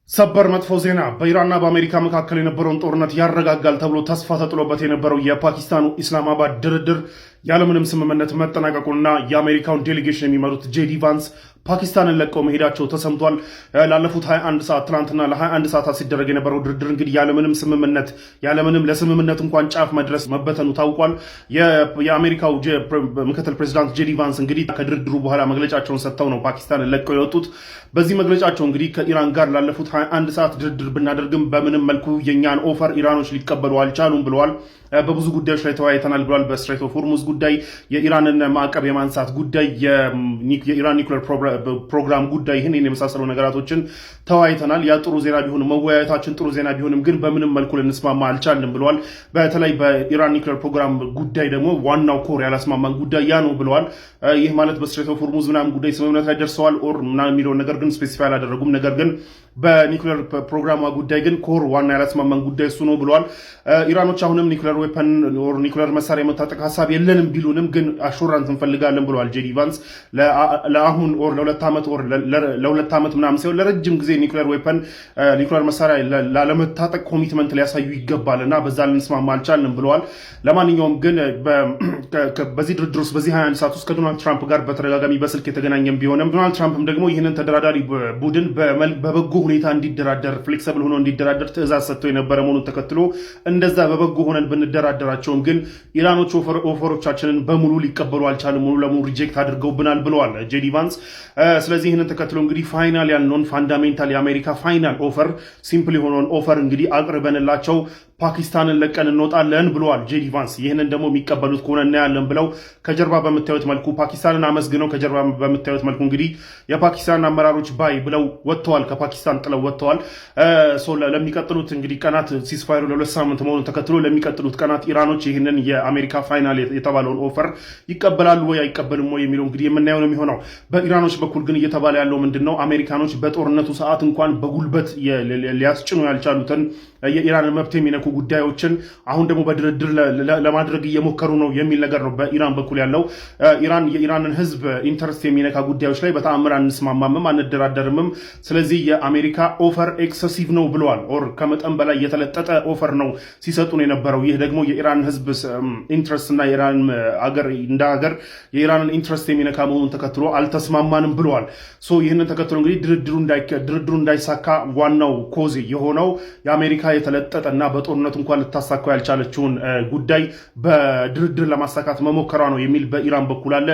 ሰበር መጥፎ ዜና በኢራንና በአሜሪካ መካከል የነበረውን ጦርነት ያረጋጋል ተብሎ ተስፋ ተጥሎበት የነበረው የፓኪስታኑ ኢስላማባድ ድርድር ያለምንም ስምምነት መጠናቀቁና የአሜሪካውን ዴሌጌሽን የሚመሩት ጄዲ ቫንስ ፓኪስታንን ለቀው መሄዳቸው ተሰምቷል። ላለፉት 21 ሰዓት ትናንትና ለ21 ሰዓታት ሲደረግ የነበረው ድርድር እንግዲህ ያለምንም ስምምነት ያለምንም ለስምምነት እንኳን ጫፍ መድረስ መበተኑ ታውቋል። የአሜሪካው ምክትል ፕሬዚዳንት ጄዲ ቫንስ እንግዲህ ከድርድሩ በኋላ መግለጫቸውን ሰጥተው ነው ፓኪስታንን ለቀው የወጡት። በዚህ መግለጫቸው እንግዲህ ከኢራን ጋር ላለፉት 21 ሰዓት ድርድር ብናደርግም በምንም መልኩ የኛን ኦፈር ኢራኖች ሊቀበሉ አልቻሉም ብለዋል። በብዙ ጉዳዮች ላይ ተወያይተናል ብሏል። በስትሬት ኦፍ ሆርሙዝ ጉዳይ፣ የኢራንን ማዕቀብ የማንሳት ጉዳይ፣ የኢራን ኒውክሌር ፕሮግራም ጉዳይ፣ ይህን የመሳሰሉ ነገራቶችን ተወያይተናል። ያ ጥሩ ዜና ቢሆንም መወያየታችን ጥሩ ዜና ቢሆንም ግን በምንም መልኩ ልንስማማ አልቻልንም ብለዋል። በተለይ በኢራን ኒውክሌር ፕሮግራም ጉዳይ ደግሞ ዋናው ኮር ያላስማማን ጉዳይ ያ ነው ብለዋል። ይህ ማለት በስትሬት ኦፍ ሆርሙዝ ምናምን ጉዳይ ስምምነት ላይ ደርሰዋል ኦር ምናምን የሚለውን ነገር ግን ስፔሲፋይ አላደረጉም። ነገር ግን በኒውክሌር ፕሮግራማ ጉዳይ ግን ኮር ዋና ያላስማማን ጉዳይ እሱ ነው ብለዋል። ኢራኖች አሁንም ኒውክሌር ዌፐን ኦር ኒውክሌር መሳሪያ የመታጠቅ ሀሳብ የለንም ቢሉንም ግን አሹራንስ እንፈልጋለን ብለዋል ጄዲ ቫንስ። ለአሁን ኦር ለሁለት ዓመት ምናምን ሲሆን ለረጅም ጊዜ ኒውክሌር ዌፐን ኒውክሌር መሳሪያ ላለመታጠቅ ኮሚትመንት ሊያሳዩ ይገባል እና በዛ ልንስማማ አልቻልንም ብለዋል። ለማንኛውም ግን በዚህ ድርድር ውስጥ በዚህ 21 ሰዓት ውስጥ ከዶናልድ ትራምፕ ጋር በተደጋጋሚ በስልክ የተገናኘም ቢሆንም ዶናልድ ትራምፕም ደግሞ ይህንን ተደራዳሪ ቡድን በበጎ ሁኔታ እንዲደራደር ፍሌክሲብል ሆኖ እንዲደራደር ትዕዛዝ ሰጥቶ የነበረ መሆኑን ተከትሎ እንደዛ በበጎ ሆነን ብንደራደራቸውም ግን ኢራኖች ኦፈሮቻችንን በሙሉ ሊቀበሉ አልቻሉም፣ ሙሉ ለሙሉ ሪጀክት አድርገውብናል ብለዋል ጄዲ ቫንስ። ስለዚህ ይህንን ተከትሎ እንግዲህ ፋይናል ያልነውን ፋንዳሜንታል የአሜሪካ ፋይናል ኦፈር ሲምፕል የሆነውን ኦፈር እንግዲህ አቅርበንላቸው ፓኪስታንን ለቀን እንወጣለን ብለዋል ጄዲ ቫንስ። ይህንን ደግሞ የሚቀበሉት ከሆነ እናያለን ብለው ከጀርባ በምታዩት መልኩ ፓኪስታንን አመስግነው ከጀርባ በምታዩት መልኩ እንግዲህ የፓኪስታን አመራሮች ባይ ብለው ወጥተዋል፣ ከፓኪስታን ጥለው ወጥተዋል። ለሚቀጥሉት እንግዲህ ቀናት ሲስፋይሩ ለሁለት ሳምንት መሆኑን ተከትሎ ለሚቀጥሉት ቀናት ኢራኖች ይህንን የአሜሪካ ፋይናል የተባለውን ኦፈር ይቀበላሉ ወይ አይቀበልም ወይ የሚለው እንግዲህ የምናየው ነው የሚሆነው። በኢራኖች በኩል ግን እየተባለ ያለው ምንድን ነው? አሜሪካኖች በጦርነቱ ሰዓት እንኳን በጉልበት ሊያስጭኑ ያልቻሉትን የኢራንን መብት የሚነኩ ጉዳዮችን አሁን ደግሞ በድርድር ለማድረግ እየሞከሩ ነው የሚል ነገር ነው በኢራን በኩል ያለው። ኢራን የኢራንን ሕዝብ ኢንተረስት የሚነካ ጉዳዮች ላይ በተአምር አንስማማምም፣ አንደራደርምም። ስለዚህ የአሜሪካ ኦፈር ኤክሰሲቭ ነው ብለዋል። ኦር ከመጠን በላይ የተለጠጠ ኦፈር ነው ሲሰጡን የነበረው። ይህ ደግሞ የኢራን ሕዝብ ኢንተረስት እና የኢራን አገር እንደ ሀገር የኢራንን ኢንተረስት የሚነካ መሆኑን ተከትሎ አልተስማማንም ብለዋል። ይህንን ተከትሎ እንግዲህ ድርድሩ እንዳይሳካ ዋናው ኮዝ የሆነው የአሜሪካ የተለጠጠና በጦርነቱ እንኳን ልታሳካው ያልቻለችውን ጉዳይ በድርድር ለማሳካት መሞከሯ ነው የሚል በኢራን በኩል አለ።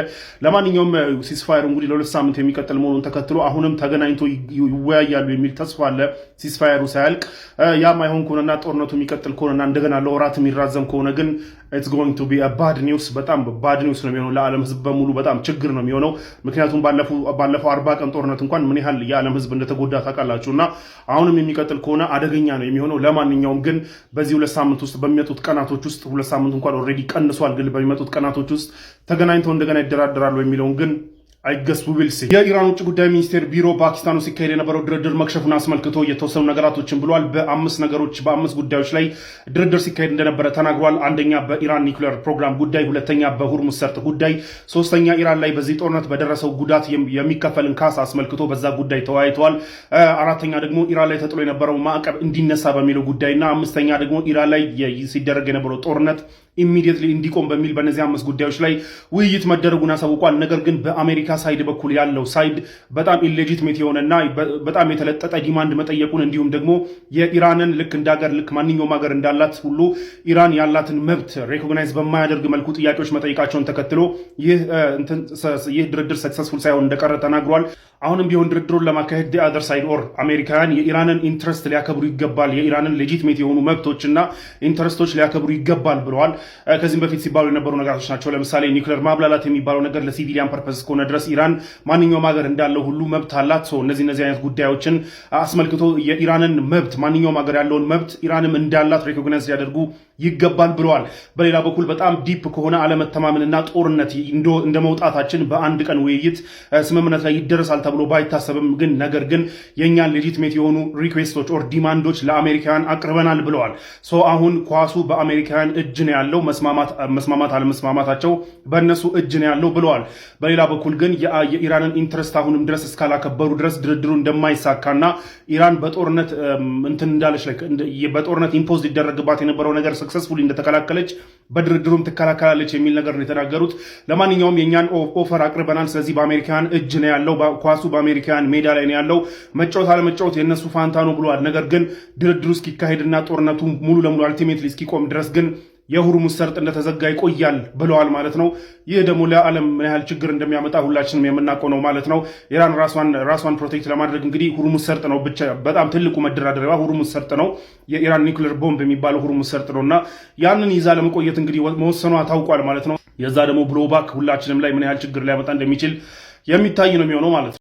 ለማንኛውም ሲስፋየሩ እንግዲህ ለሁለት ሳምንት የሚቀጥል መሆኑን ተከትሎ አሁንም ተገናኝቶ ይወያያሉ የሚል ተስፋ አለ። ሲስፋየሩ ሳያልቅ ያም አይሆን ከሆነና ጦርነቱ የሚቀጥል ከሆነና እንደገና ለወራት የሚራዘም ከሆነ ግን ኢትስ ጎይንግ ቱ ቢ ባድ ኒውስ፣ በጣም ባድ ኒውስ ነው የሚሆነው ለዓለም ህዝብ በሙሉ በጣም ችግር ነው የሚሆነው። ምክንያቱም ባለፈው 40 ቀን ጦርነት እንኳን ምን ያህል የዓለም ህዝብ እንደተጎዳ ታውቃላችሁ። እና አሁንም የሚቀጥል ከሆነ አደገኛ ነው የሚሆነው። ለማንኛውም ግን በዚህ ሁለት ሳምንት ውስጥ በሚመጡት ቀናቶች ውስጥ ሁለት ሳምንት እንኳን ኦልሬዲ ቀንሷል፣ ግን በሚመጡት ቀናቶች ውስጥ ተገናኝተው እንደገና ይደራደራሉ የሚለውን ግን አይገስ ዊልሲ። የኢራን ውጭ ጉዳይ ሚኒስቴር ቢሮ ፓኪስታን ውስጥ ሲካሄድ የነበረው ድርድር መክሸፉን አስመልክቶ የተወሰኑ ነገራቶችን ብሏል። በአምስት ጉዳዮች ላይ ድርድር ሲካሄድ እንደነበረ ተናግሯል። አንደኛ በኢራን ኒውክሌር ፕሮግራም ጉዳይ፣ ሁለተኛ በሆርሙዝ ሰርጥ ጉዳይ፣ ሶስተኛ ኢራን ላይ በዚህ ጦርነት በደረሰው ጉዳት የሚከፈልን ካሳ አስመልክቶ በዛ ጉዳይ ተወያይተዋል። አራተኛ ደግሞ ኢራን ላይ ተጥሎ የነበረው ማዕቀብ እንዲነሳ በሚለው ጉዳይና አምስተኛ ደግሞ ኢራን ላይ ሲደረግ የነበረው ጦርነት ኢሚዲየትሊ እንዲቆም በሚል በእነዚህ አምስት ጉዳዮች ላይ ውይይት መደረጉን አሳውቋል። ነገር ግን በአሜሪካ ሳይድ በኩል ያለው ሳይድ በጣም ኢሌጂትሜት የሆነና በጣም የተለጠጠ ዲማንድ መጠየቁን እንዲሁም ደግሞ የኢራንን ልክ እንዳገር ልክ ማንኛውም ሀገር እንዳላት ሁሉ ኢራን ያላትን መብት ሬኮግናይዝ በማያደርግ መልኩ ጥያቄዎች መጠየቃቸውን ተከትሎ ይህ ድርድር ሰክሰስፉል ሳይሆን እንደቀረ ተናግሯል። አሁንም ቢሆን ድርድሩን ለማካሄድ አዘር ሳይድ ኦር አሜሪካውያን የኢራንን ኢንትረስት ሊያከብሩ ይገባል፣ የኢራንን ሌጂትሜት የሆኑ መብቶችና ኢንትረስቶች ሊያከብሩ ይገባል ብለዋል። ከዚህም በፊት ሲባሉ የነበሩ ነገራቶች ናቸው። ለምሳሌ ኒውክሌር ማብላላት የሚባለው ነገር ለሲቪሊያን ፐርፐስ እስከሆነ ድረስ ኢራን ማንኛውም ሀገር እንዳለው ሁሉ መብት አላት። እነዚህ አይነት ጉዳዮችን አስመልክቶ የኢራንን መብት ማንኛውም ሀገር ያለውን መብት ኢራንም እንዳላት ሬኮግናይዝ ሊያደርጉ ይገባል ብለዋል። በሌላ በኩል በጣም ዲፕ ከሆነ አለመተማመንና ጦርነት እንደ መውጣታችን በአንድ ቀን ውይይት ስምምነት ላይ ይደረሳል ተብሎ ባይታሰብም ግን ነገር ግን የእኛን ሌጂትሜት የሆኑ ሪኩዌስቶች ኦር ዲማንዶች ለአሜሪካውያን አቅርበናል ብለዋል። አሁን ኳሱ በአሜሪካውያን እጅ ነው ያለው። ያለው መስማማት አለመስማማታቸው በእነሱ እጅ ነው ያለው ብለዋል። በሌላ በኩል ግን የኢራንን ኢንትረስት አሁንም ድረስ እስካላከበሩ ድረስ ድርድሩ እንደማይሳካና ኢራን በጦርነት በጦርነት ኢምፖዝ ሊደረግባት የነበረው ነገር ሰክሰስፉሊ እንደተከላከለች በድርድሩም ትከላከላለች የሚል ነገር ነው የተናገሩት። ለማንኛውም የኛን ኦፈር አቅርበናል፣ ስለዚህ በአሜሪካን እጅ ነው ያለው፣ ኳሱ በአሜሪካን ሜዳ ላይ ነው ያለው፣ መጫወት አለመጫወት የነሱ ፋንታ ነው ብለዋል። ነገር ግን ድርድሩ እስኪካሄድና ጦርነቱ ሙሉ ለሙሉ አልቲሜትሊ እስኪቆም ድረስ ግን የሆርሙዝ ሰርጥ እንደተዘጋ ይቆያል ብለዋል ማለት ነው። ይህ ደግሞ ለዓለም ምን ያህል ችግር እንደሚያመጣ ሁላችንም የምናውቀው ነው ማለት ነው። ኢራን ራሷን ፕሮቴክት ለማድረግ እንግዲህ ሆርሙዝ ሰርጥ ነው ብቻ በጣም ትልቁ መደራደሪያዋ ሆርሙዝ ሰርጥ ነው። የኢራን ኒውክሌር ቦምብ የሚባለው ሆርሙዝ ሰርጥ ነውና ያንን ይዛ ለመቆየት እንግዲህ መወሰኗ ታውቋል ማለት ነው። የዛ ደግሞ ብሎባክ ሁላችንም ላይ ምን ያህል ችግር ሊያመጣ እንደሚችል የሚታይ ነው የሚሆነው ማለት ነው።